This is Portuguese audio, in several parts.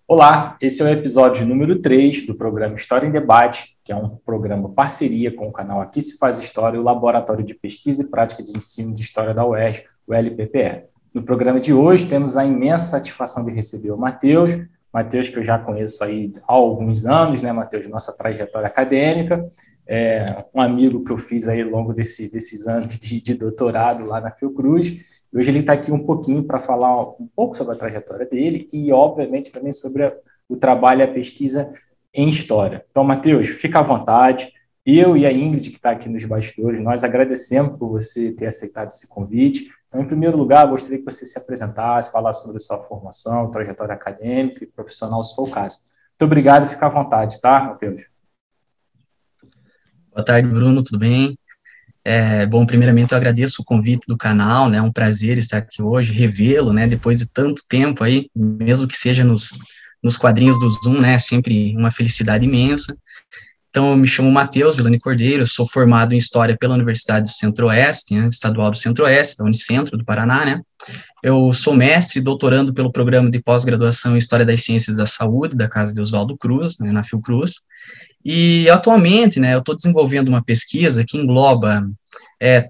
Olá, esse é o episódio número 3 do programa História em Debate, que é um programa parceria com o canal Aqui Se Faz História e o Laboratório de Pesquisa e Prática de Ensino de História da UERJ, o LPPE. No programa de hoje, temos a imensa satisfação de receber o Matheus, que eu já conheço aí há alguns anos, né, Matheus, nossa trajetória acadêmica, um amigo que eu fiz aí ao longo desses anos de doutorado lá na Fiocruz. Hoje ele está aqui um pouquinho para falar um pouco sobre a trajetória dele e, obviamente, também sobre o trabalho e a pesquisa em história. Então, Matheus, fica à vontade. Eu e a Ingrid, que está aqui nos bastidores, nós agradecemos por você ter aceitado esse convite. Então, em primeiro lugar, gostaria que você se apresentasse, falasse sobre a sua formação, trajetória acadêmica e profissional, se for o caso. Muito obrigado, fica à vontade, tá, Matheus? Boa tarde, Bruno, tudo bem? Bom, primeiramente eu agradeço o convite do canal, né, é um prazer estar aqui hoje, revê-lo, né, depois de tanto tempo aí, mesmo que seja nos quadrinhos do Zoom, né, sempre uma felicidade imensa. Então, eu me chamo Matheus Villani Cordeiro, eu sou formado em História pela Universidade do Centro-Oeste, né, Estadual do Centro-Oeste, da Unicentro do Paraná, né. Eu sou mestre e doutorando pelo programa de pós-graduação em História das Ciências da Saúde, da Casa de Oswaldo Cruz, né, na Fiocruz. E atualmente, né, eu estou desenvolvendo uma pesquisa que engloba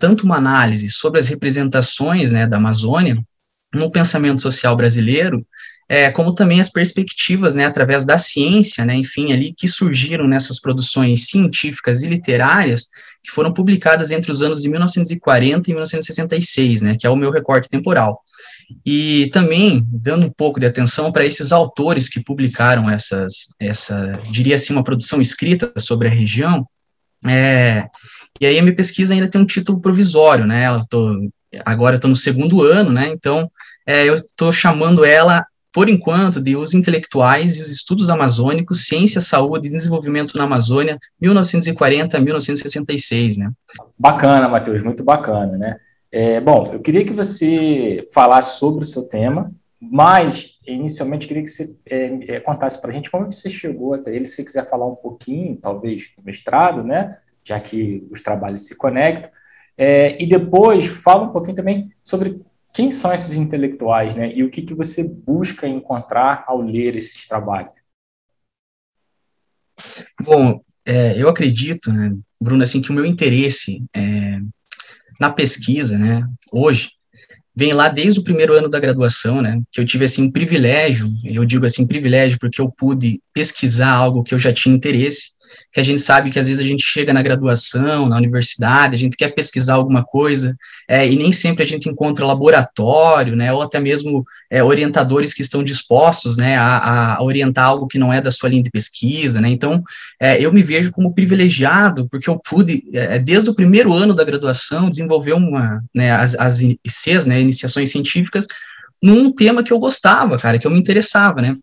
tanto uma análise sobre as representações, né, da Amazônia no pensamento social brasileiro, como também as perspectivas, né, através da ciência, né, enfim, ali que surgiram nessas produções científicas e literárias que foram publicadas entre os anos de 1940 e 1966, né, que é o meu recorte temporal. E também dando um pouco de atenção para esses autores que publicaram diria assim, uma produção escrita sobre a região, e aí a minha pesquisa ainda tem um título provisório, né, agora eu estou no segundo ano, né, então eu estou chamando ela, por enquanto, de Os Intelectuais e os Estudos Amazônicos, Ciência, Saúde e Desenvolvimento na Amazônia, 1940 a 1966, né. Bacana, Matheus, muito bacana, né? Bom, eu queria que você falasse sobre o seu tema, mas inicialmente queria que você contasse para a gente como que você chegou até ele, se você quiser falar um pouquinho, talvez, do mestrado, né? Já que os trabalhos se conectam, e depois fala um pouquinho também sobre quem são esses intelectuais, né? E o que você busca encontrar ao ler esses trabalhos. Bom, eu acredito, né, Bruno, assim, que o meu interesse na pesquisa, né, hoje, vem lá desde o primeiro ano da graduação, né, que eu tive, assim, um privilégio, eu digo assim, privilégio, porque eu pude pesquisar algo que eu já tinha interesse, que a gente sabe que às vezes a gente chega na graduação, na universidade, a gente quer pesquisar alguma coisa, e nem sempre a gente encontra laboratório, né, ou até mesmo orientadores que estão dispostos, né, a orientar algo que não é da sua linha de pesquisa, né, então eu me vejo como privilegiado, porque eu pude, desde o primeiro ano da graduação, desenvolver né, as ICs, né, iniciações científicas, num tema que eu gostava, cara, que eu me interessava, né.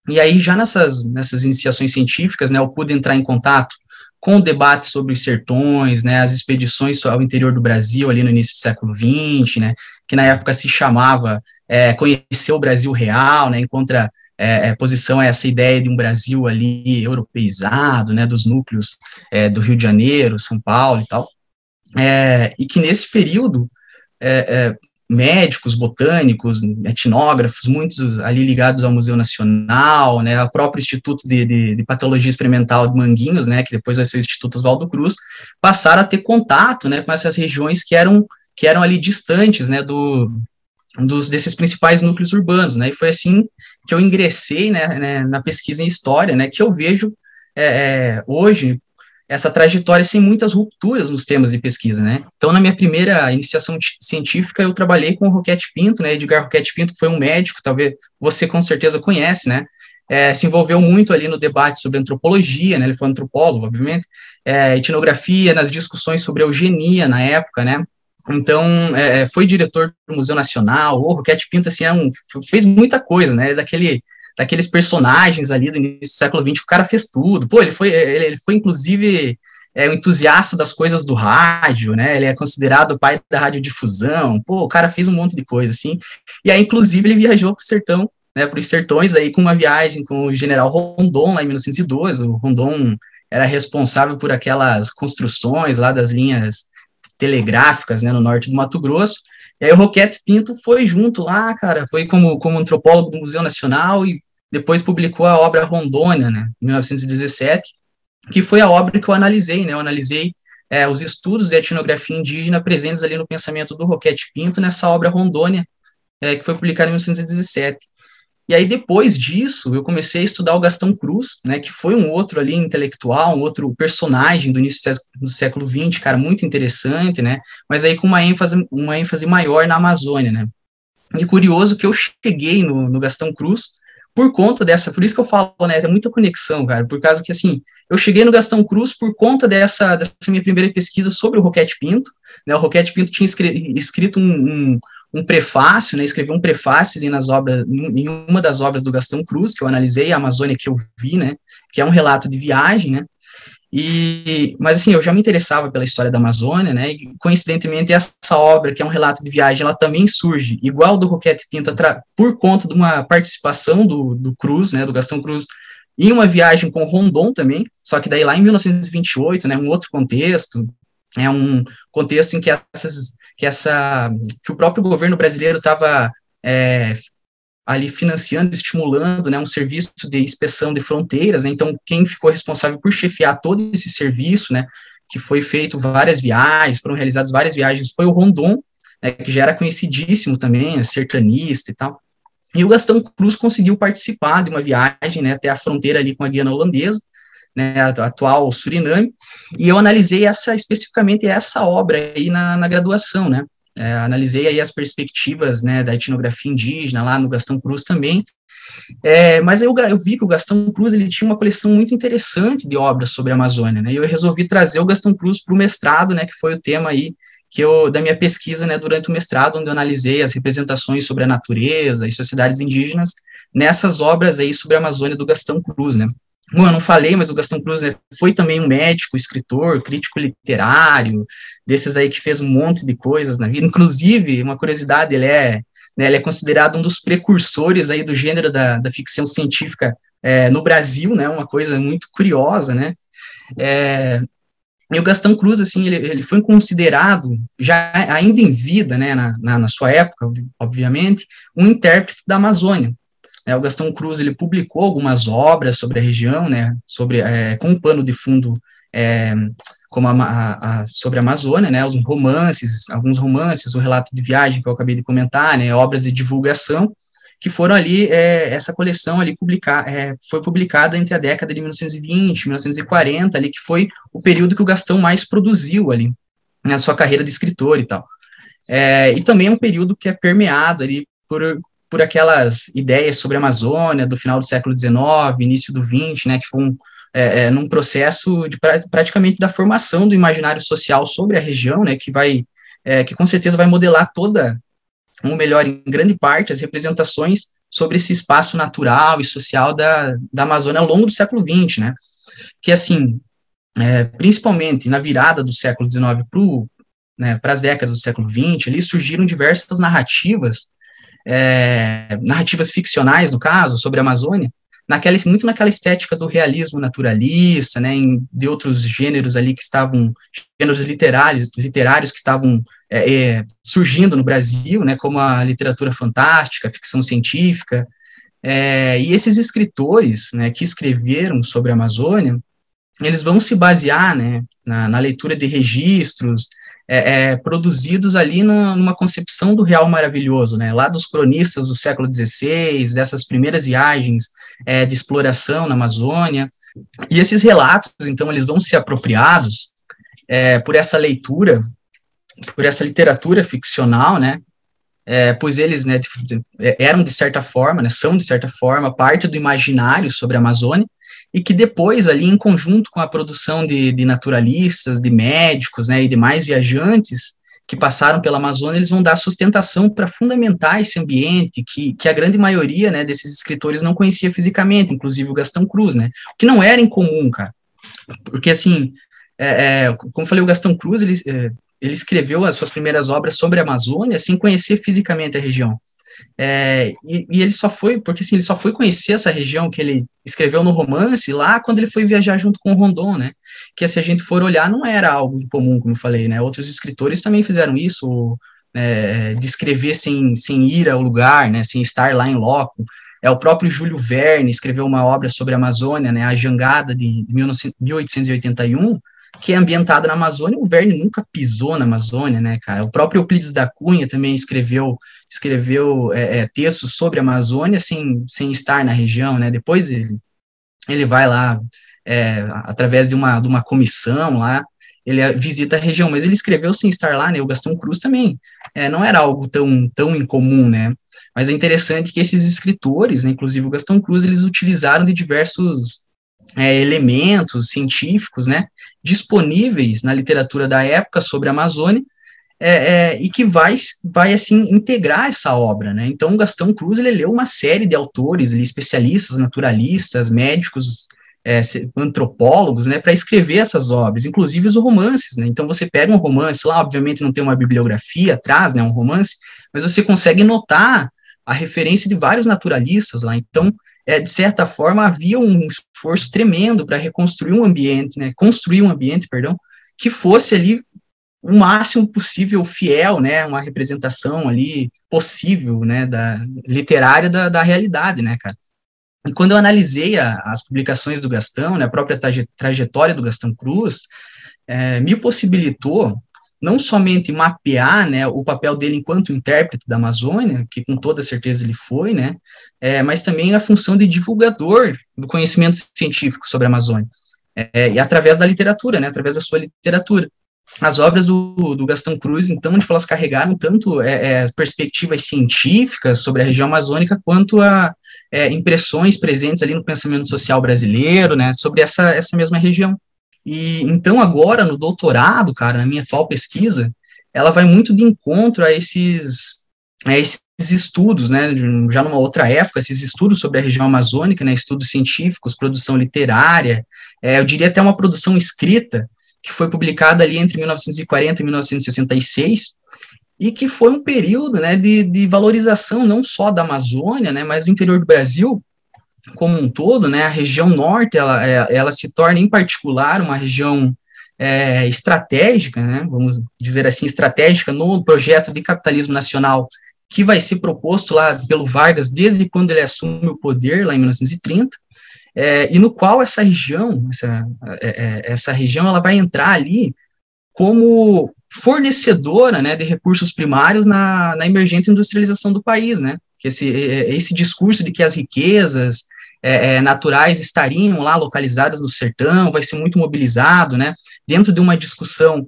E aí, já nessas iniciações científicas, né, eu pude entrar em contato com o debate sobre os sertões, né, as expedições ao interior do Brasil, ali no início do século XX, né, que na época se chamava Conhecer o Brasil Real, né, em contraposição a essa ideia de um Brasil ali europeizado, né, dos núcleos do Rio de Janeiro, São Paulo e tal, e que nesse período médicos, botânicos, etnógrafos, muitos ali ligados ao Museu Nacional, né, ao próprio Instituto de Patologia Experimental de Manguinhos, né, que depois vai ser o Instituto Oswaldo Cruz, passaram a ter contato, né, com essas regiões que eram ali distantes, né, desses principais núcleos urbanos, né, e foi assim que eu ingressei, né, na pesquisa em história, né, que eu vejo hoje essa trajetória sem muitas rupturas nos temas de pesquisa, né? Então, na minha primeira iniciação científica, eu trabalhei com o Roquette Pinto, né? Edgar Roquette Pinto, que foi um médico, talvez você com certeza conhece, né? Se envolveu muito ali no debate sobre antropologia, né? Ele foi antropólogo, obviamente, etnografia, nas discussões sobre eugenia na época, né? Então, foi diretor do Museu Nacional. O Roquette Pinto, assim, fez muita coisa, né? Daqueles personagens ali do início do século XX, o cara fez tudo. Pô, ele foi inclusive, um entusiasta das coisas do rádio, né? Ele é considerado o pai da radiodifusão. Pô, o cara fez um monte de coisa, assim. E aí, inclusive, ele viajou para o sertão, né? Para os sertões aí, com uma viagem com o general Rondon, lá em 1912. O Rondon era responsável por aquelas construções lá das linhas telegráficas, né, no norte do Mato Grosso. E aí o Roquette Pinto foi junto lá, cara, foi como antropólogo do Museu Nacional e depois publicou a obra Rondônia, né, em 1917, que foi a obra que eu analisei, né, eu analisei os estudos de etnografia indígena presentes ali no pensamento do Roquete Pinto, nessa obra Rondônia, que foi publicada em 1917. E aí, depois disso, eu comecei a estudar o Gastão Cruz, né, que foi um outro ali intelectual, um outro personagem do início do século XX, cara, muito interessante, né, mas aí com uma ênfase maior na Amazônia, né. E curioso que eu cheguei no Gastão Cruz por conta dessa, por isso que eu falo, né, tem muita conexão, cara, por causa que, assim, eu cheguei no Gastão Cruz por conta dessa minha primeira pesquisa sobre o Roquete Pinto, né, o Roquete Pinto tinha escrito um prefácio, né, escreveu um prefácio ali nas obras, em uma das obras do Gastão Cruz, que eu analisei, a Amazônia que eu vi, né, que é um relato de viagem, né, mas assim, eu já me interessava pela história da Amazônia, né, e coincidentemente essa obra, que é um relato de viagem, ela também surge, igual do Roquete Pinto, por conta de uma participação do Cruz, né, do Gastão Cruz, em uma viagem com Rondon também, só que daí lá em 1928, né, um outro contexto, é um contexto em que que o próprio governo brasileiro estava ali financiando, estimulando, né, um serviço de inspeção de fronteiras, né, então quem ficou responsável por chefiar todo esse serviço, né, que foi feito várias viagens, foram realizadas várias viagens, foi o Rondon, né, que já era conhecidíssimo também, sertanista e tal, e o Gastão Cruz conseguiu participar de uma viagem, né, até a fronteira ali com a Guiana Holandesa, né, a atual Suriname, e eu analisei especificamente essa obra aí na graduação, né, analisei aí as perspectivas, né, da etnografia indígena lá no Gastão Cruz também, mas eu vi que o Gastão Cruz ele tinha uma coleção muito interessante de obras sobre a Amazônia, né, e eu resolvi trazer o Gastão Cruz para o mestrado, né, que foi o tema aí da minha pesquisa, né, durante o mestrado, onde eu analisei as representações sobre a natureza e sociedades indígenas nessas obras aí sobre a Amazônia do Gastão Cruz, né. Bom, eu não falei, mas o Gastão Cruz foi também um médico, escritor, crítico literário, desses aí que fez um monte de coisas na vida. Inclusive, uma curiosidade, ele é considerado um dos precursores aí do gênero da ficção científica no Brasil, né, uma coisa muito curiosa, né. E o Gastão Cruz, assim, ele foi considerado, já ainda em vida, né, na sua época, obviamente, um intérprete da Amazônia. O Gastão Cruz ele publicou algumas obras sobre a região, né, com um pano de fundo como sobre a Amazônia, né, alguns romances, o relato de viagem que eu acabei de comentar, né, obras de divulgação, que foram ali, essa coleção ali foi publicada entre a década de 1920 e 1940, ali, que foi o período que o Gastão mais produziu ali, na sua carreira de escritor e tal. E também é um período que é permeado ali por aquelas ideias sobre a Amazônia do final do século XIX, início do XX, né, que foi num processo praticamente da formação do imaginário social sobre a região, né, que com certeza vai modelar ou melhor, em grande parte, as representações sobre esse espaço natural e social da Amazônia ao longo do século XX, né, que assim, principalmente na virada do século XIX para as décadas do século XX, ali surgiram diversas narrativas ficcionais, no caso, sobre a Amazônia, muito naquela estética do realismo naturalista, né, de outros gêneros ali gêneros literários que estavam surgindo no Brasil, né, como a literatura fantástica, a ficção científica, e esses escritores, né, que escreveram sobre a Amazônia, eles vão se basear, né, na leitura de registros, produzidos ali numa concepção do real maravilhoso, né, lá dos cronistas do século XVI, dessas primeiras viagens de exploração na Amazônia, e esses relatos, então, eles vão ser apropriados por essa leitura, por essa literatura ficcional, né, pois eles, né, eram de certa forma, né, são de certa forma, parte do imaginário sobre a Amazônia, e que depois, ali em conjunto com a produção de naturalistas, de médicos, né, e demais viajantes que passaram pela Amazônia, eles vão dar sustentação para fundamentar esse ambiente que a grande maioria, né, desses escritores não conhecia fisicamente, inclusive o Gastão Cruz, né, o que não era incomum, cara, porque assim, como eu falei, o Gastão Cruz, ele escreveu as suas primeiras obras sobre a Amazônia sem conhecer fisicamente a região. E ele só foi, porque assim, ele só foi conhecer essa região que ele escreveu no romance lá quando ele foi viajar junto com o Rondon, né, que se a gente for olhar, não era algo incomum, como eu falei, né, outros escritores também fizeram isso, de escrever sem ir ao lugar, né, sem estar lá em loco, O próprio Júlio Verne escreveu uma obra sobre a Amazônia, né, A Jangada, de 1881, que é ambientada na Amazônia. O Verne nunca pisou na Amazônia, né, cara? O próprio Euclides da Cunha também escreveu textos sobre a Amazônia sem estar na região, né? Depois ele vai lá, através de uma comissão lá, ele visita a região, mas ele escreveu sem estar lá, né? O Gastão Cruz também não era algo tão incomum, né? Mas é interessante que esses escritores, né, inclusive o Gastão Cruz, eles utilizaram de diversos elementos científicos, né, disponíveis na literatura da época sobre a Amazônia, e que vai assim, integrar essa obra, né? Então, o Gastão Cruz, ele leu uma série de autores, especialistas, naturalistas, médicos, antropólogos, né, para escrever essas obras, inclusive os romances, né? Então, você pega um romance lá, obviamente não tem uma bibliografia atrás, né, um romance, mas você consegue notar a referência de vários naturalistas lá. Então, de certa forma, havia um esforço tremendo para reconstruir um ambiente, né, construir um ambiente, perdão, que fosse ali o máximo possível fiel, né, uma representação ali possível, né, literária da realidade, né, cara. E quando eu analisei as publicações do Gastão, né, a própria trajetória do Gastão Cruz, me possibilitou não somente mapear, né, o papel dele enquanto intérprete da Amazônia, que com toda certeza ele foi, né, mas também a função de divulgador do conhecimento científico sobre a Amazônia, e através da literatura, né, através da sua literatura. As obras do Gastão Cruz, então, tipo, elas carregaram tanto perspectivas científicas sobre a região amazônica, quanto impressões presentes ali no pensamento social brasileiro, né, sobre essa mesma região. E então, agora, no doutorado, cara, na minha atual pesquisa, ela vai muito de encontro a esses estudos, né, já numa outra época, esses estudos sobre a região amazônica, né, estudos científicos, produção literária, eu diria até uma produção escrita, que foi publicada ali entre 1940 e 1966, e que foi um período, né, de valorização não só da Amazônia, né, mas do interior do Brasil como um todo, né. A região norte, ela se torna, em particular, uma região estratégica, né, vamos dizer assim, estratégica no projeto de capitalismo nacional que vai ser proposto lá pelo Vargas desde quando ele assume o poder, lá em 1930, e no qual essa região ela vai entrar ali como fornecedora, né, de recursos primários na emergente industrialização do país, né, que esse discurso de que as riquezas naturais estariam lá localizadas no sertão vai ser muito mobilizado, né, dentro de uma discussão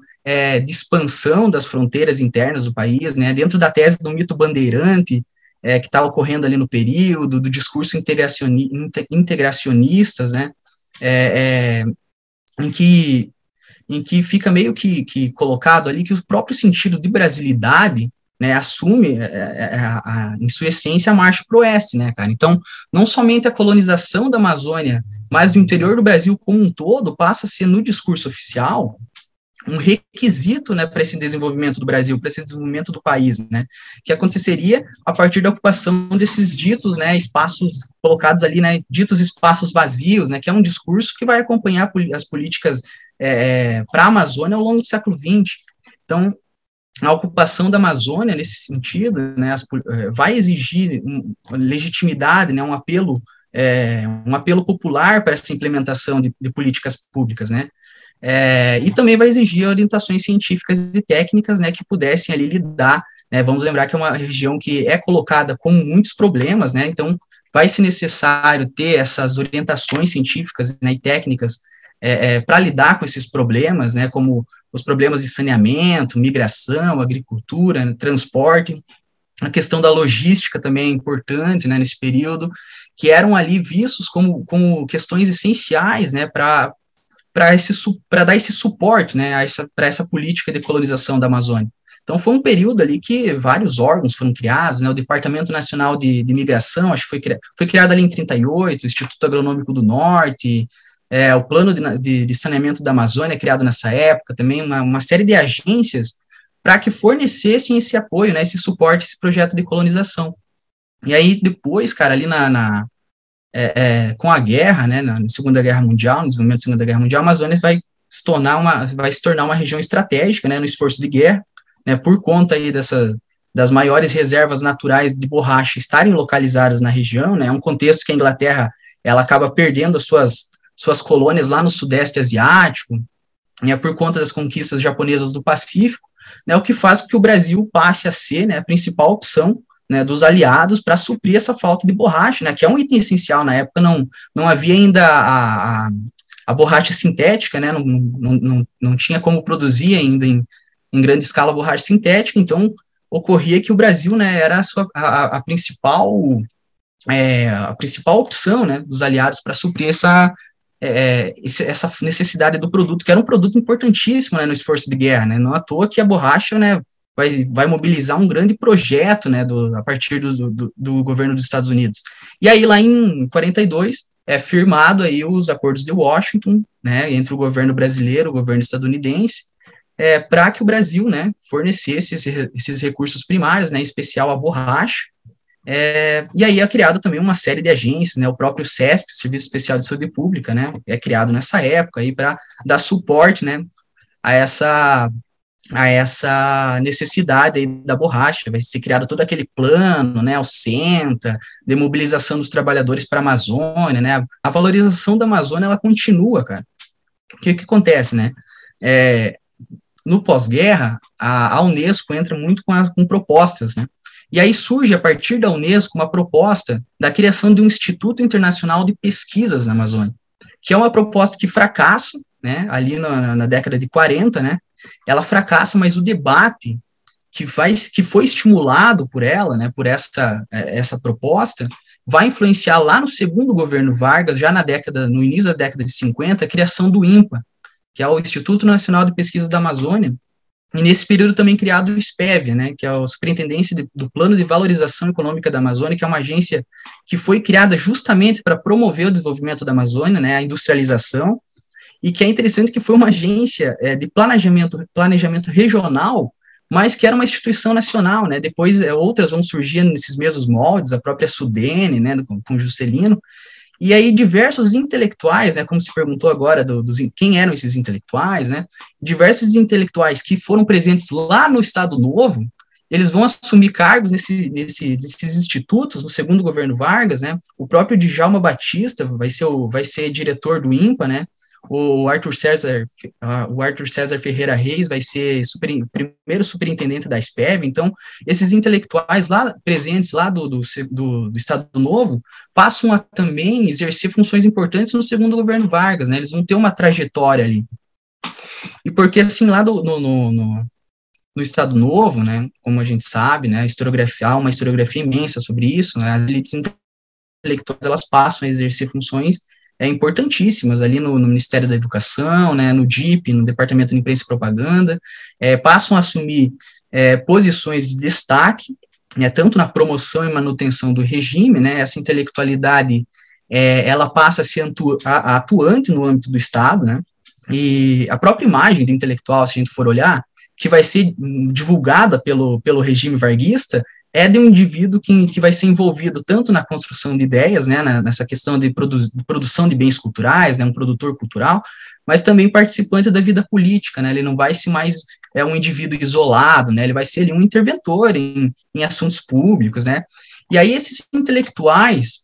de expansão das fronteiras internas do país, né, dentro da tese do mito bandeirante, que está ocorrendo ali no período, do discurso integracionistas, né, em que fica meio que colocado ali que o próprio sentido de brasilidade, né, assume em sua essência a marcha para o oeste, né, cara. Então, não somente a colonização da Amazônia, mas do interior do Brasil como um todo passa a ser, no discurso oficial, um requisito, né, para esse desenvolvimento do Brasil, para esse desenvolvimento do país, né, que aconteceria a partir da ocupação desses ditos, né, espaços colocados ali, né, ditos espaços vazios, né, que é um discurso que vai acompanhar as políticas para a Amazônia ao longo do século XX. Então, a ocupação da Amazônia, nesse sentido, né, vai exigir legitimidade, né, um apelo popular para essa implementação de políticas públicas, né, e também vai exigir orientações científicas e técnicas, né, que pudessem ali lidar, né, vamos lembrar que é uma região que é colocada com muitos problemas, né, então vai ser necessário ter essas orientações científicas, né, e técnicas para lidar com esses problemas, né, como os problemas de saneamento, migração, agricultura, né, transporte, a questão da logística também é importante, né, nesse período, que eram ali vistos como questões essenciais, né, para dar esse suporte, né, para essa política de colonização da Amazônia. Então, foi um período ali que vários órgãos foram criados, né, o Departamento Nacional de Migração, acho que foi criado ali em 1938, o Instituto Agronômico do Norte, o Plano de Saneamento da Amazônia, criado nessa época, também uma série de agências para que fornecessem esse apoio, né, esse suporte, esse projeto de colonização. E aí, depois, cara, ali com a guerra, né, na Segunda Guerra Mundial, no desenvolvimento da Segunda Guerra Mundial, a Amazônia vai se tornar uma região estratégica, né, no esforço de guerra, né, por conta aí das maiores reservas naturais de borracha estarem localizadas na região, né, é um contexto que a Inglaterra ela acaba perdendo as suas colônias lá no Sudeste Asiático, né, por conta das conquistas japonesas do Pacífico, né, o que faz com que o Brasil passe a ser, né, a principal opção, né, dos aliados para suprir essa falta de borracha, né, que é um item essencial. Na época não havia ainda a borracha sintética, né, não tinha como produzir ainda em grande escala borracha sintética, então ocorria que o Brasil, né, era a principal opção, né, dos aliados para suprir essa necessidade do produto, que era um produto importantíssimo, né, no esforço de guerra, né, não à toa que a borracha, né, vai mobilizar um grande projeto, né, a partir do governo dos Estados Unidos. E aí, lá em 42, é firmado aí os acordos de Washington, né, entre o governo brasileiro e o governo estadunidense, para que o Brasil, né, fornecesse esses recursos primários, né, em especial a borracha. E aí é criado também uma série de agências, né, o próprio CESP, Serviço Especial de Saúde Pública, né, é criado nessa época aí para dar suporte, né, a essa necessidade aí da borracha. Vai ser criado todo aquele plano, né, o SENTA, de mobilização dos trabalhadores para a Amazônia, né, a valorização da Amazônia, ela continua, cara. O que acontece, né, no pós-guerra, a Unesco entra muito com propostas, né, e aí surge, a partir da Unesco, uma proposta da criação de um Instituto Internacional de Pesquisas na Amazônia, que é uma proposta que fracassa, né, ali na década de 40, né, ela fracassa, mas o debate que foi estimulado por ela, né, por essa proposta, vai influenciar lá no segundo governo Vargas, já no início da década de 50, a criação do INPA, que é o Instituto Nacional de Pesquisas da Amazônia, e nesse período também criado o SPEV, né, que é a Superintendência do Plano de Valorização Econômica da Amazônia, que é uma agência que foi criada justamente para promover o desenvolvimento da Amazônia, né, a industrialização, e que é interessante que foi uma agência de planejamento regional, mas que era uma instituição nacional, né, depois outras vão surgir nesses mesmos moldes, a própria Sudene, né, com Juscelino, e aí diversos intelectuais, né, como se perguntou agora quem eram esses intelectuais, né, diversos intelectuais que foram presentes lá no Estado Novo, eles vão assumir cargos nesses institutos, no segundo governo Vargas, né, o próprio Djalma Batista vai ser diretor do INPA, né, o Arthur César Ferreira Reis vai ser primeiro superintendente da SPEV. Então, esses intelectuais lá presentes lá do Estado Novo passam a também exercer funções importantes no segundo governo Vargas, né? Eles vão ter uma trajetória ali. E porque, assim, lá no Estado Novo, né, como a gente sabe, né, há uma historiografia imensa sobre isso, né, as elites intelectuais, elas passam a exercer funções importantíssimas ali no Ministério da Educação, né, no DIP, no Departamento de Imprensa e Propaganda, passam a assumir posições de destaque, né, tanto na promoção e manutenção do regime, né, essa intelectualidade, ela passa a ser atuante no âmbito do Estado, né, e a própria imagem do intelectual, se a gente for olhar, que vai ser divulgada pelo regime varguista, é de um indivíduo que vai ser envolvido tanto na construção de ideias, né, nessa questão de produção de bens culturais, né, um produtor cultural, mas também participante da vida política, né, ele não vai ser mais um indivíduo isolado, né, ele vai ser ali um interventor em assuntos públicos, né, e aí esses intelectuais,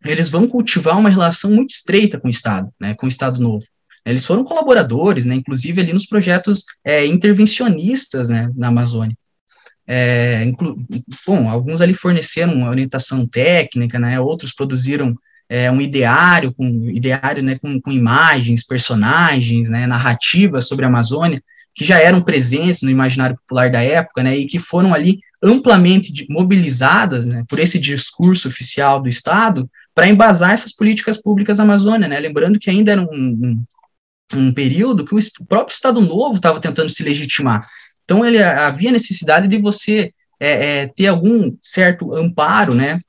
eles vão cultivar uma relação muito estreita com o Estado, né, com o Estado Novo. Eles foram colaboradores, né, inclusive ali nos projetos intervencionistas, né, na Amazônia. Alguns ali forneceram uma orientação técnica, né, outros produziram um ideário, né, com imagens, personagens, né, narrativas sobre a Amazônia, que já eram presentes no imaginário popular da época, né, e que foram ali amplamente mobilizadas, né, por esse discurso oficial do Estado para embasar essas políticas públicas da Amazônia, né, lembrando que ainda era um período que o próprio Estado Novo estava tentando se legitimar. Então, havia necessidade de você ter algum certo amparo, né,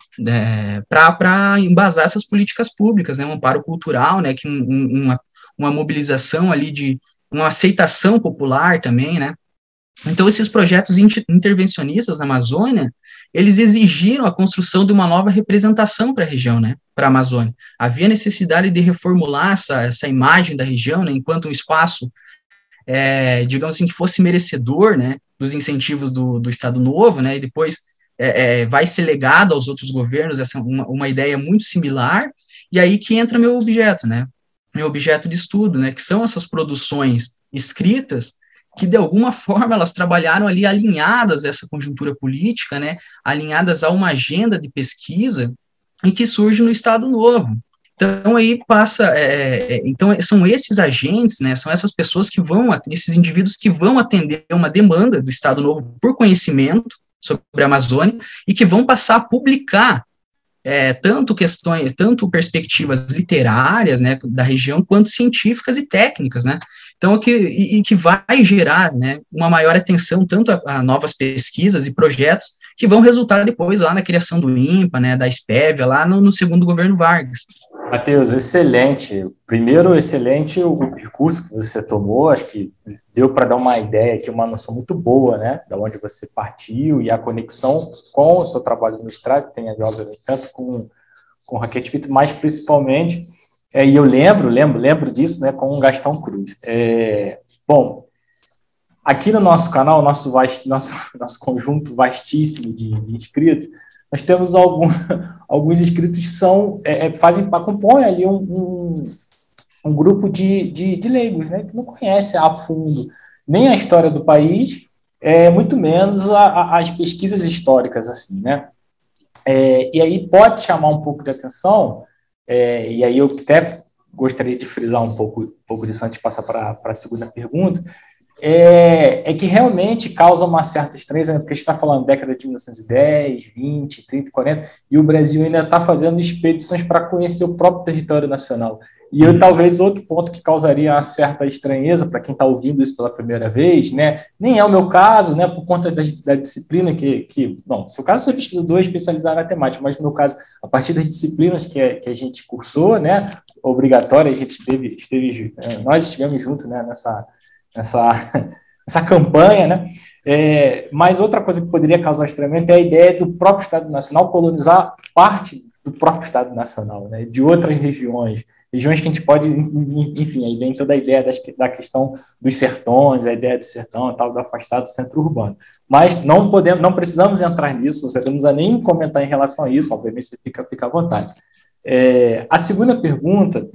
para embasar essas políticas públicas, né, um amparo cultural, né, que uma mobilização ali de uma aceitação popular também, né. Então, esses projetos intervencionistas na Amazônia, eles exigiram a construção de uma nova representação para a região, né, para a Amazônia. Havia necessidade de reformular essa imagem da região, né, enquanto um espaço digamos assim, que fosse merecedor, né, dos incentivos do Estado Novo, né, e depois vai ser legado aos outros governos uma ideia muito similar, e aí que entra meu objeto, né, meu objeto de estudo, né, que são essas produções escritas que, de alguma forma, elas trabalharam ali alinhadas a essa conjuntura política, né, alinhadas a uma agenda de pesquisa e que surge no Estado Novo. Então, aí passa, então, são esses agentes, né, são essas pessoas que esses indivíduos que vão atender uma demanda do Estado Novo por conhecimento sobre a Amazônia e que vão passar a publicar tanto perspectivas literárias, né, da região, quanto científicas e técnicas, né, então, que vai gerar, né, uma maior atenção tanto a novas pesquisas e projetos que vão resultar depois lá na criação do INPA, né, da SPEVIA, lá no segundo governo Vargas. Matheus, excelente. Primeiro, excelente o percurso que você tomou, acho que deu para dar uma ideia aqui, uma noção muito boa, né, da onde você partiu e a conexão com o seu trabalho no mestrado, tem a ver, obviamente, tanto com o Raquete Vitor, mas principalmente, e eu lembro disso, né, com o Gastão Cruz. Bom, aqui no nosso canal, nosso conjunto vastíssimo de inscritos, nós temos alguns inscritos que compõem ali um grupo de leigos, né, que não conhecem a fundo nem a história do país, muito menos as pesquisas históricas, assim, né? E aí pode chamar um pouco de atenção, e aí eu até gostaria de frisar um pouco disso antes de passar para a segunda pergunta, que realmente causa uma certa estranheza, né? Porque a gente está falando década de 1910, 20, 30, 40, e o Brasil ainda está fazendo expedições para conhecer o próprio território nacional. E talvez outro ponto que causaria uma certa estranheza para quem está ouvindo isso pela primeira vez, né? Nem é o meu caso, né? Por conta da disciplina bom, se o caso você é pesquisador especializado na temática, mas no meu caso, a partir das disciplinas que a gente cursou, né? Obrigatória, a gente nós estivemos juntos, né? Nessa campanha, né? Mas outra coisa que poderia causar estranhamento é a ideia do próprio Estado Nacional colonizar parte do próprio Estado Nacional, né? De outras regiões que a gente pode, enfim, aí vem toda a ideia da questão dos sertões, a ideia do sertão, tal, do afastado do centro urbano. Mas não precisamos entrar nisso, não precisamos nem comentar em relação a isso, obviamente você fica à vontade. A segunda pergunta que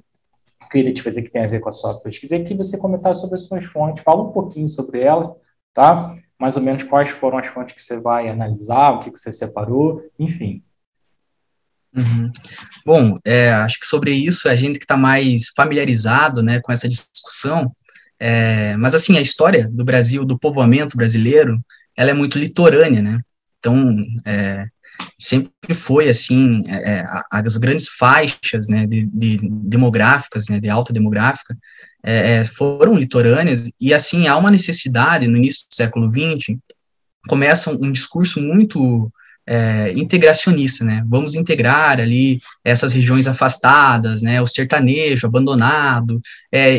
eu queria te fazer, que tem a ver com a sua pesquisa, é que você comentar sobre as suas fontes, fala um pouquinho sobre elas, tá? Mais ou menos quais foram as fontes que você vai analisar, o que você separou, enfim. Uhum. Bom, acho que sobre isso, a gente que está mais familiarizado, né, com essa discussão, mas assim, a história do Brasil, do povoamento brasileiro, ela é muito litorânea, né, então, sempre foi assim, as grandes faixas, né, de demográficas, né, de alta demográfica, foram litorâneas, e assim, há uma necessidade, no início do século XX, começa um discurso muito integracionista, né, vamos integrar ali essas regiões afastadas, né, o sertanejo abandonado,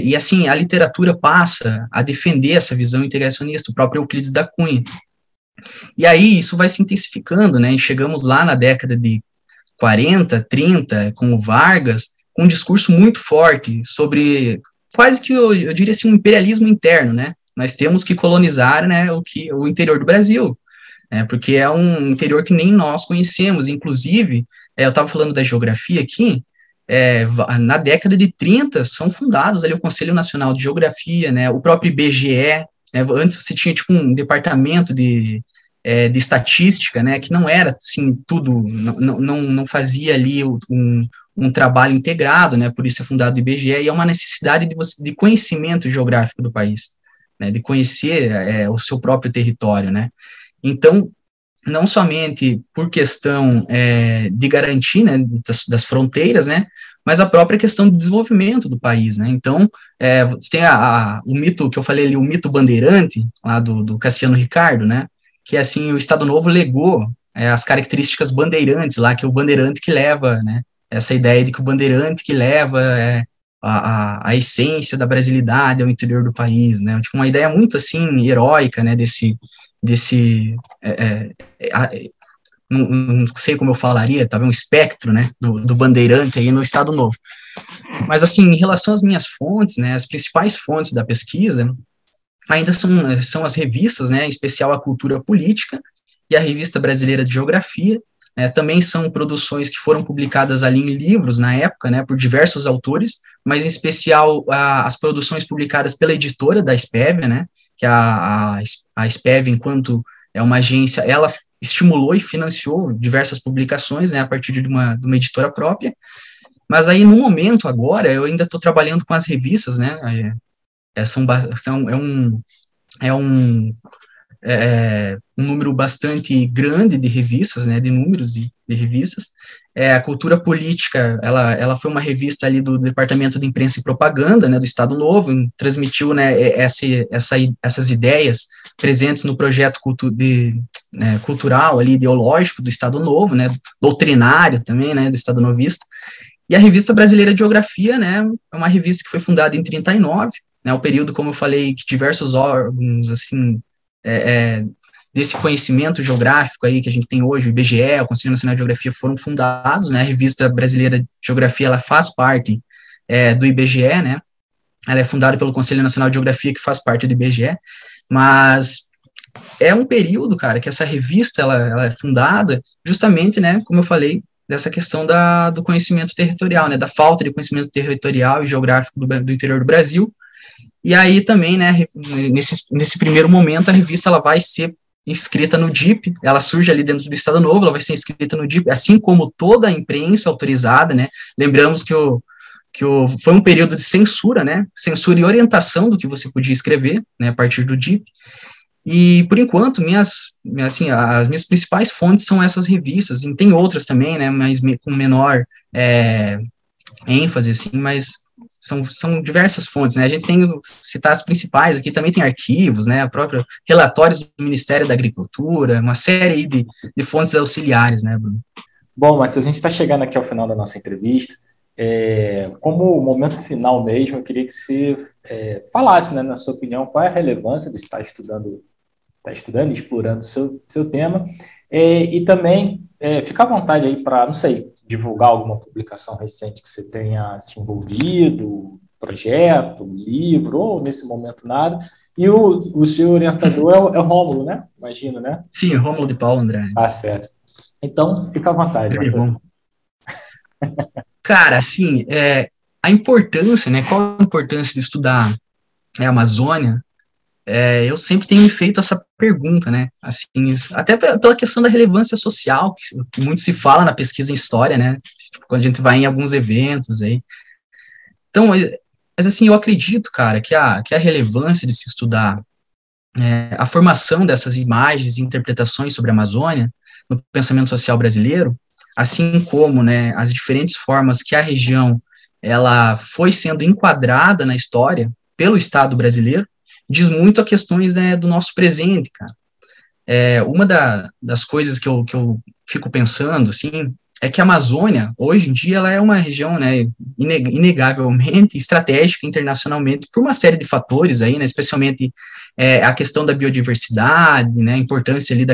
e assim, a literatura passa a defender essa visão integracionista, o próprio Euclides da Cunha. E aí isso vai se intensificando, né, e chegamos lá na década de 40, 30, com o Vargas, com um discurso muito forte sobre quase que, eu diria assim, um imperialismo interno, né, nós temos que colonizar, né, o interior do Brasil, porque é um interior que nem nós conhecemos, inclusive, eu estava falando da geografia aqui, na década de 30 são fundados ali o Conselho Nacional de Geografia, né, o próprio IBGE, né, antes você tinha tipo um departamento de estatística, né, que não era assim tudo, não fazia ali um trabalho integrado, né, por isso é fundado o IBGE, e é uma necessidade de conhecimento geográfico do país, né, de conhecer o seu próprio território, né. Então, não somente por questão de garantir, né, das fronteiras, né, mas a própria questão do desenvolvimento do país, né. Então, você tem o mito que eu falei ali, o mito bandeirante, lá do Cassiano Ricardo, né, que assim, o Estado Novo legou as características bandeirantes lá, que é o bandeirante que leva, né, essa ideia de que o bandeirante que leva a essência da brasilidade ao interior do país, né, tipo, uma ideia muito, assim, heróica, né, não sei como eu falaria, talvez um espectro, né, do bandeirante aí no Estado Novo. Mas, assim, em relação às minhas fontes, né, as principais fontes da pesquisa, ainda são as revistas, né, em especial a Cultura Política e a Revista Brasileira de Geografia. Também são produções que foram publicadas ali em livros na época, né, por diversos autores, mas em especial as produções publicadas pela editora da Espévia, né, que a Espévia, enquanto é uma agência, ela estimulou e financiou diversas publicações, né, a partir de uma editora própria. Mas aí, no momento agora, eu ainda estou trabalhando com as revistas, né, é um número bastante grande de revistas, né, de números de revistas. A Cultura Política, ela foi uma revista ali do Departamento de Imprensa e Propaganda, né, do Estado Novo, transmitiu, né, essas ideias presentes no projeto cultural ali, ideológico do Estado Novo, né, doutrinário também, né, do Estado Novista. E a Revista Brasileira de Geografia, né, é uma revista que foi fundada em 1939, né, o período, como eu falei, que diversos órgãos, assim, desse conhecimento geográfico aí que a gente tem hoje, o IBGE, o Conselho Nacional de Geografia, foram fundados, né, a Revista Brasileira de Geografia, ela faz parte do IBGE, né, ela é fundada pelo Conselho Nacional de Geografia, que faz parte do IBGE, mas é um período, cara, que essa revista, ela é fundada justamente, né, como eu falei, dessa questão do conhecimento territorial, né, da falta de conhecimento territorial e geográfico do interior do Brasil. E aí também, né, nesse primeiro momento, a revista ela vai ser inscrita no DIP, ela surge ali dentro do Estado Novo, ela vai ser inscrita no DIP, assim como toda a imprensa autorizada, né, lembramos que foi um período de censura, né, censura e orientação do que você podia escrever, né, a partir do DIP. E, por enquanto, as minhas principais fontes são essas revistas, e tem outras também, né, mas com menor ênfase, assim, mas são diversas fontes, né, a gente tem que citar as principais aqui, também tem arquivos, né, próprio relatórios do Ministério da Agricultura, uma série aí de fontes auxiliares, né, Bruno? Bom, Matheus, a gente está chegando aqui ao final da nossa entrevista. Como momento final mesmo, eu queria que você falasse, né, na sua opinião, qual é a relevância de estar estudando e explorando o seu tema, e também fica à vontade aí para, não sei, divulgar alguma publicação recente que você tenha se envolvido, projeto, livro, ou nesse momento nada, e o seu orientador é o Rômulo, né? Imagino, né? Sim, Rômulo de Paulo Andrade. Ah, certo. Então, fica à vontade. Cara, assim, a importância, né, qual a importância de estudar a Amazônia? Eu sempre tenho me feito essa pergunta, né, assim, até pela questão da relevância social, que muito se fala na pesquisa em história, né, quando a gente vai em alguns eventos aí. Então, mas assim, eu acredito, cara, que a relevância de se estudar a formação dessas imagens e interpretações sobre a Amazônia no pensamento social brasileiro, assim como, né, as diferentes formas que a região ela foi sendo enquadrada na história pelo Estado brasileiro, diz muito a questões, né, do nosso presente, cara. Uma das coisas que eu fico pensando, assim, é que a Amazônia, hoje em dia, ela é uma região, né, inegavelmente estratégica internacionalmente por uma série de fatores aí, né, especialmente a questão da biodiversidade, né, a importância ali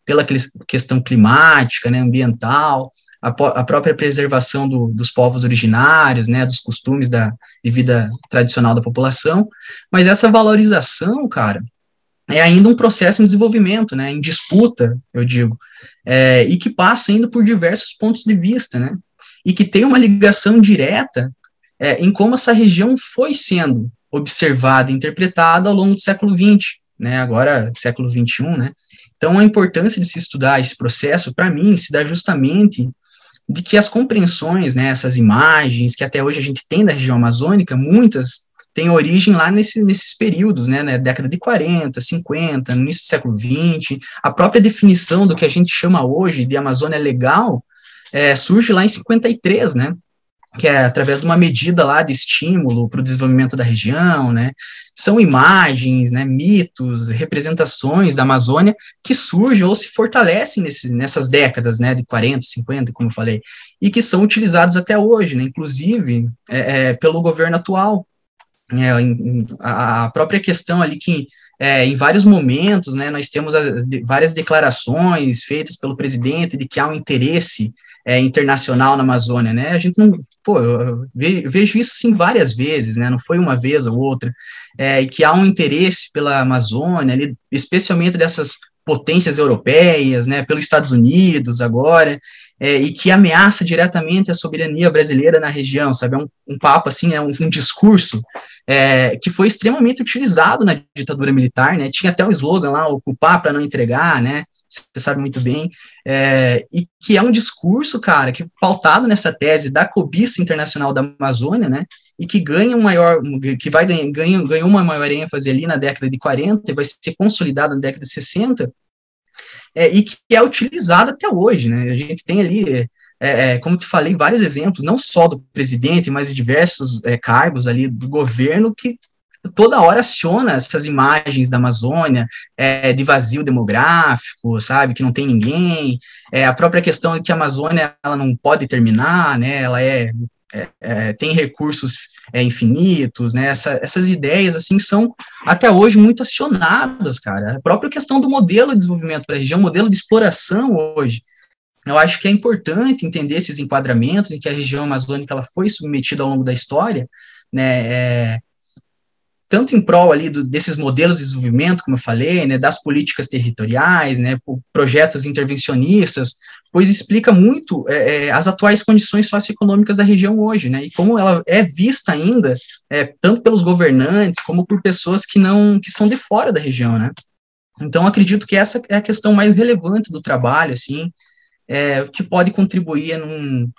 pela questão climática, né, ambiental, a própria preservação dos povos originários, né, dos costumes de vida tradicional da população, mas essa valorização, cara, é ainda um processo em desenvolvimento, né, em disputa, eu digo, e que passa ainda por diversos pontos de vista, né, e que tem uma ligação direta em como essa região foi sendo observada e interpretada ao longo do século XX, né, agora século XXI, né, então a importância de se estudar esse processo, para mim, se dá justamente de que as compreensões, né, essas imagens que até hoje a gente tem da região amazônica, muitas têm origem lá nesses períodos, né, na década de 40, 50, no início do século XX, a própria definição do que a gente chama hoje de Amazônia Legal surge lá em 53, né, que é através de uma medida lá de estímulo para o desenvolvimento da região, né, são imagens, né, mitos, representações da Amazônia que surgem ou se fortalecem nessas décadas, né, de 40, 50, como eu falei, e que são utilizados até hoje, né, inclusive pelo governo atual. A própria questão ali que em vários momentos, né, nós temos várias declarações feitas pelo presidente de que há um interesse internacional na Amazônia, né, a gente não, pô, eu vejo isso, sim, várias vezes, né, não foi uma vez ou outra, e que há um interesse pela Amazônia, ali, especialmente dessas potências europeias, né, pelos Estados Unidos agora, e que ameaça diretamente a soberania brasileira na região, sabe, um papo, assim, um discurso que foi extremamente utilizado na ditadura militar, né, tinha até o slogan lá, ocupar para não entregar, né, você sabe muito bem, e que é um discurso, cara, que pautado nessa tese da cobiça internacional da Amazônia, né, e que ganhou uma maior ênfase ali na década de 40 e vai ser consolidado na década de 60, e que é utilizado até hoje, né, a gente tem ali, como te falei, vários exemplos, não só do presidente, mas de diversos cargos ali do governo que toda hora aciona essas imagens da Amazônia, de vazio demográfico, sabe, que não tem ninguém, a própria questão de que a Amazônia ela não pode terminar, né, ela tem recursos infinitos, né, essas ideias, assim, são até hoje muito acionadas, cara, a própria questão do modelo de desenvolvimento para a região, modelo de exploração hoje, eu acho que é importante entender esses enquadramentos em que a região amazônica ela foi submetida ao longo da história, né, tanto em prol ali desses modelos de desenvolvimento, como eu falei, né, das políticas territoriais, né, projetos intervencionistas, pois explica muito as atuais condições socioeconômicas da região hoje, né, e como ela é vista ainda, tanto pelos governantes, como por pessoas que são de fora da região, né. Então, acredito que essa é a questão mais relevante do trabalho, assim, que pode contribuir um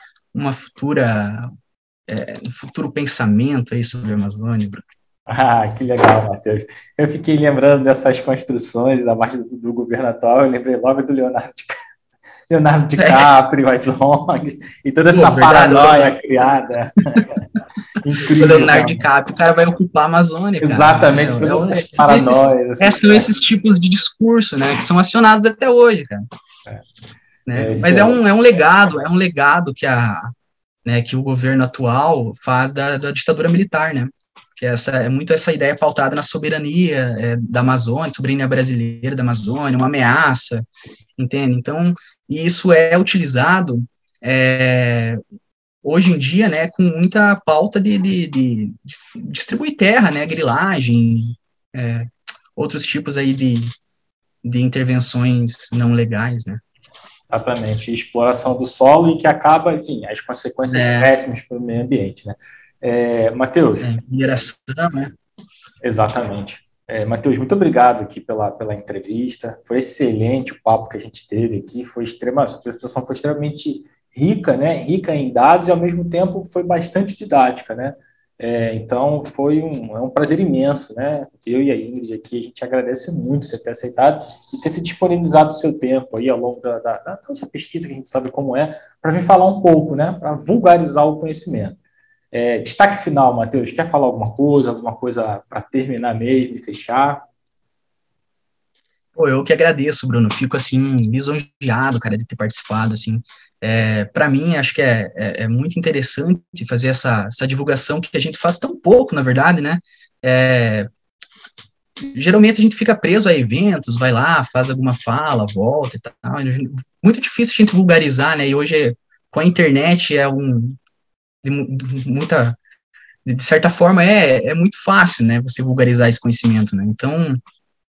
futuro pensamento aí sobre a Amazônia, Bruno. Ah, que legal, Matheus. Eu fiquei lembrando dessas construções, da parte do governo atual, eu lembrei logo do Leonardo DiCaprio, as ONGs, e toda essa paranoia criada. Incrível, o Leonardo DiCaprio, o cara vai ocupar a Amazônia, cara. Exatamente, todas essas paranoias. São esses tipos de discurso, né, que são acionados até hoje, cara. Né? Mas é um legado que o governo atual faz da ditadura militar, né? Que é muito essa ideia pautada na soberania da Amazônia, soberania brasileira da Amazônia, uma ameaça, entende? Então, isso é utilizado hoje em dia, né, com muita pauta de distribuir terra, né, grilagem, outros tipos aí de intervenções não legais, né? Exatamente, exploração do solo e que acaba, enfim, as consequências péssimas para o meio ambiente, né? Matheus. Mineração, né? Exatamente. Matheus, muito obrigado aqui pela entrevista. Foi excelente o papo que a gente teve aqui. A apresentação foi extremamente rica, né? Rica em dados e, ao mesmo tempo, foi bastante didática, né? Então, foi um prazer imenso, né? Eu e a Ingrid aqui, a gente agradece muito você ter aceitado e ter se disponibilizado o seu tempo aí ao longo da nossa pesquisa, que a gente sabe como para vir falar um pouco, né? Para vulgarizar o conhecimento. Destaque final, Matheus, quer falar alguma coisa para terminar mesmo e fechar? Pô, eu que agradeço, Bruno, fico, assim, lisonjeado, cara, de ter participado, assim, para mim, acho que é muito interessante fazer essa divulgação que a gente faz tão pouco, na verdade, né, geralmente a gente fica preso a eventos, vai lá, faz alguma fala, volta e tal, muito difícil a gente vulgarizar, né, e hoje, com a internet, de certa forma, é muito fácil, né, você vulgarizar esse conhecimento, né, então,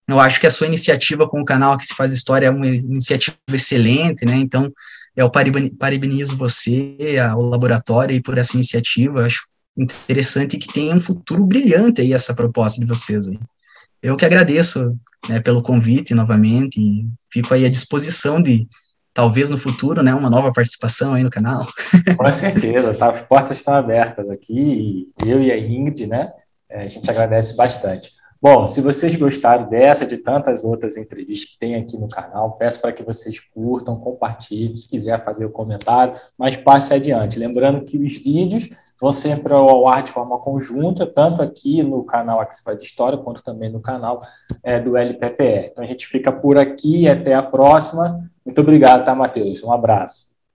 eu acho que a sua iniciativa com o canal Aqui Se Faz História é uma iniciativa excelente, né, então, eu parabenizo você, o laboratório, aí, por essa iniciativa, eu acho interessante que tenha um futuro brilhante aí essa proposta de vocês aí. Eu que agradeço, né, pelo convite novamente, e fico aí à disposição de, talvez no futuro, né, uma nova participação aí no canal. Com certeza, tá? As portas estão abertas aqui, e eu e a Ingrid, né, a gente agradece bastante. Bom, se vocês gostaram dessa, de tantas outras entrevistas que tem aqui no canal, peço para que vocês curtam, compartilhem, se quiser fazer o comentário, mas passe adiante. Lembrando que os vídeos vão sempre ao ar de forma conjunta, tanto aqui no canal Aqui Se Faz História, quanto também no canal do LPPE. Então, a gente fica por aqui e até a próxima. Muito obrigado, tá, Matheus? Um abraço.